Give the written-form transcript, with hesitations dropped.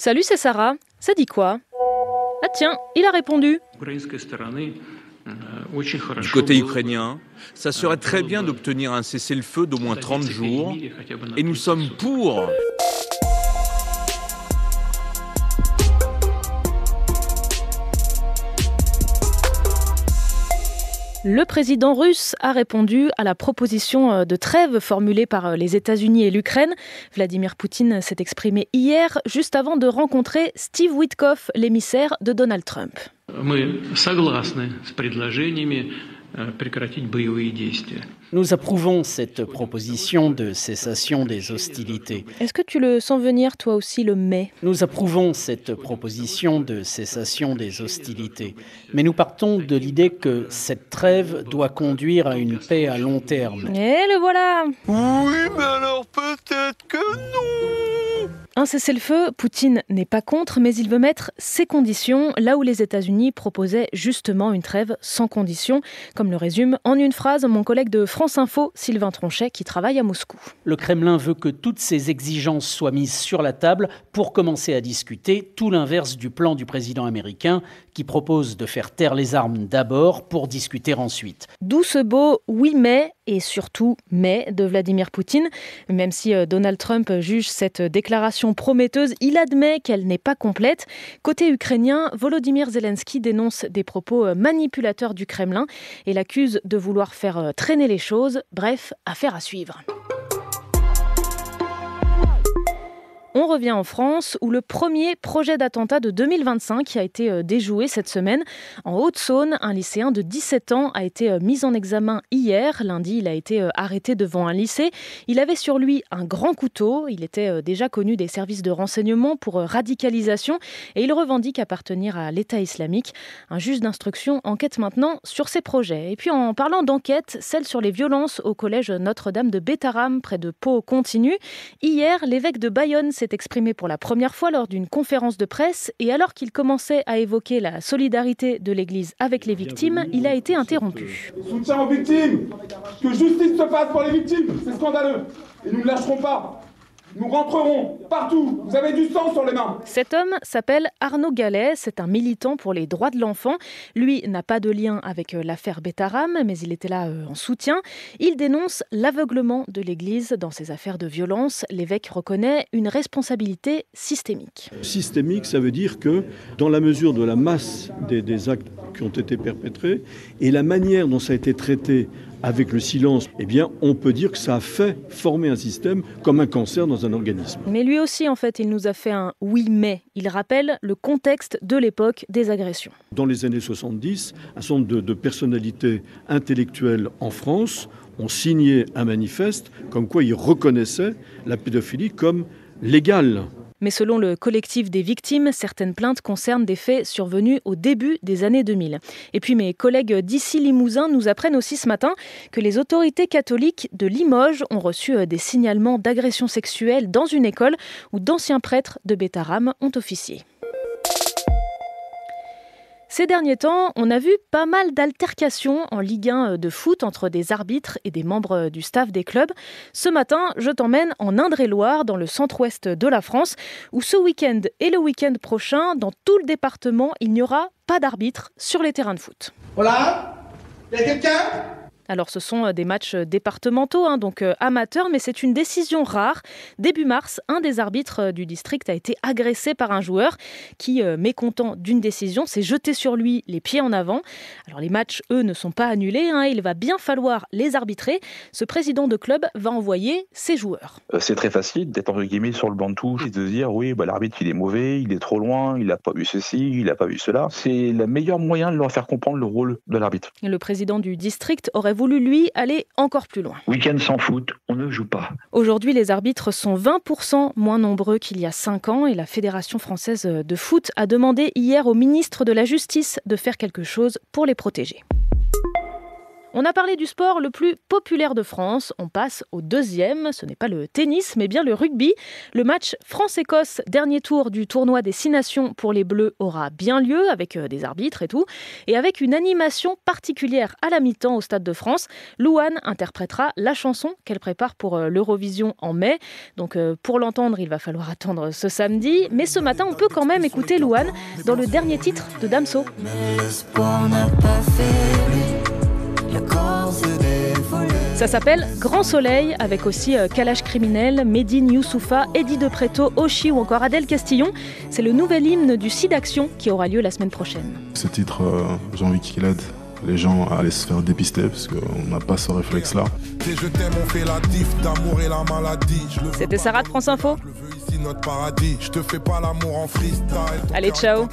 Salut, c'est Sarah. Ça dit quoi? Ah tiens, il a répondu. Du côté ukrainien, ça serait très bien d'obtenir un cessez-le-feu d'au moins 30 jours, et nous sommes pour. Le président russe a répondu à la proposition de trêve formulée par les États-Unis et l'Ukraine. Vladimir Poutine s'est exprimé hier, juste avant de rencontrer Steve Witkoff, l'émissaire de Donald Trump. Nous approuvons cette proposition de cessation des hostilités. Est-ce que tu le sens venir, toi aussi, le mai? Nous approuvons cette proposition de cessation des hostilités. Mais nous partons de l'idée que cette trêve doit conduire à une paix à long terme. Et le voilà! Oui, mais alors peut-être que non! Un cessez-le-feu, Poutine n'est pas contre, mais il veut mettre ses conditions, là où les États-Unis proposaient justement une trêve sans conditions, comme le résume en une phrase mon collègue de France Info, Sylvain Tronchet, qui travaille à Moscou. Le Kremlin veut que toutes ces exigences soient mises sur la table pour commencer à discuter, tout l'inverse du plan du président américain, qui propose de faire taire les armes d'abord pour discuter ensuite. D'où ce beau « oui mais » et surtout « mais » de Vladimir Poutine. Même si Donald Trump juge cette déclaration prometteuse, il admet qu'elle n'est pas complète. Côté ukrainien, Volodymyr Zelensky dénonce des propos manipulateurs du Kremlin et l'accuse de vouloir faire traîner les choses. Bref, affaire à suivre. On revient en France où le premier projet d'attentat de 2025 a été déjoué cette semaine. En Haute-Saône, un lycéen de 17 ans a été mis en examen hier. Lundi, il a été arrêté devant un lycée. Il avait sur lui un grand couteau. Il était déjà connu des services de renseignement pour radicalisation et il revendique appartenir à l'État islamique. Un juge d'instruction enquête maintenant sur ses projets. Et puis en parlant d'enquête, celle sur les violences au collège Notre-Dame de Bétharram près de Pau continue. Hier, l'évêque de Bayonne s'est exprimé pour la première fois lors d'une conférence de presse et alors qu'il commençait à évoquer la solidarité de l'Église avec les victimes, il a été interrompu. Soutien aux victimes, que justice se fasse pour les victimes, c'est scandaleux et nous ne lâcherons pas. Nous rentrerons partout, vous avez du sang sur les mains. Cet homme s'appelle Arnaud Gallet, c'est un militant pour les droits de l'enfant. Lui n'a pas de lien avec l'affaire Bétharram, mais il était là en soutien. Il dénonce l'aveuglement de l'Église dans ces affaires de violence. L'évêque reconnaît une responsabilité systémique. Systémique, ça veut dire que dans la mesure de la masse des actes qui ont été perpétrés et la manière dont ça a été traité avec le silence, eh bien, on peut dire que ça a fait former un système comme un cancer dans un organisme. Mais lui aussi, en fait, il nous a fait un « oui, mais ». Il rappelle le contexte de l'époque des agressions. Dans les années 70, un certain nombre de personnalités intellectuelles en France ont signé un manifeste comme quoi ils reconnaissaient la pédophilie comme légale. Mais selon le collectif des victimes, certaines plaintes concernent des faits survenus au début des années 2000. Et puis mes collègues d'ici Limousin nous apprennent aussi ce matin que les autorités catholiques de Limoges ont reçu des signalements d'agressions sexuelles dans une école où d'anciens prêtres de Bétharram ont officié. Ces derniers temps, on a vu pas mal d'altercations en Ligue 1 de foot entre des arbitres et des membres du staff des clubs. Ce matin, je t'emmène en Indre-et-Loire, dans le centre-ouest de la France, où ce week-end et le week-end prochain, dans tout le département, il n'y aura pas d'arbitre sur les terrains de foot. Voilà, il y a quelqu'un ? Alors ce sont des matchs départementaux, donc amateurs, mais c'est une décision rare. Début mars, un des arbitres du district a été agressé par un joueur qui, mécontent d'une décision, s'est jeté sur lui les pieds en avant. Alors les matchs, eux, ne sont pas annulés, il va bien falloir les arbitrer. Ce président de club va envoyer ses joueurs. C'est très facile d'être entre guillemets sur le banc de touche et de se dire oui, l'arbitre il est mauvais, il est trop loin, il n'a pas vu ceci, il n'a pas vu cela. C'est le meilleur moyen de leur faire comprendre le rôle de l'arbitre. Le président du district aurait voulu, lui, aller encore plus loin. Week-end sans foot, on ne joue pas. Aujourd'hui, les arbitres sont 20% moins nombreux qu'il y a 5 ans et la Fédération française de foot a demandé hier au ministre de la Justice de faire quelque chose pour les protéger. On a parlé du sport le plus populaire de France. On passe au deuxième. Ce n'est pas le tennis, mais bien le rugby. Le match France-Écosse, dernier tour du tournoi des 6 nations pour les Bleus, aura bien lieu avec des arbitres et tout. Et avec une animation particulière à la mi-temps au Stade de France. Louane interprétera la chanson qu'elle prépare pour l'Eurovision en mai. Donc pour l'entendre, il va falloir attendre ce samedi. Mais ce matin, on peut quand même écouter Louane dans le dernier titre de Damso. Ça s'appelle Grand Soleil, avec aussi Kalash Criminel, Medine Youssoupha, Eddie De Pretto, Oshi ou encore Adèle Castillon. C'est le nouvel hymne du SIDAction qui aura lieu la semaine prochaine. Ce titre, j'ai envie qu'il aide les gens à aller se faire dépister parce qu'on n'a pas ce réflexe-là. C'était Sarah de France Info. Allez, ciao.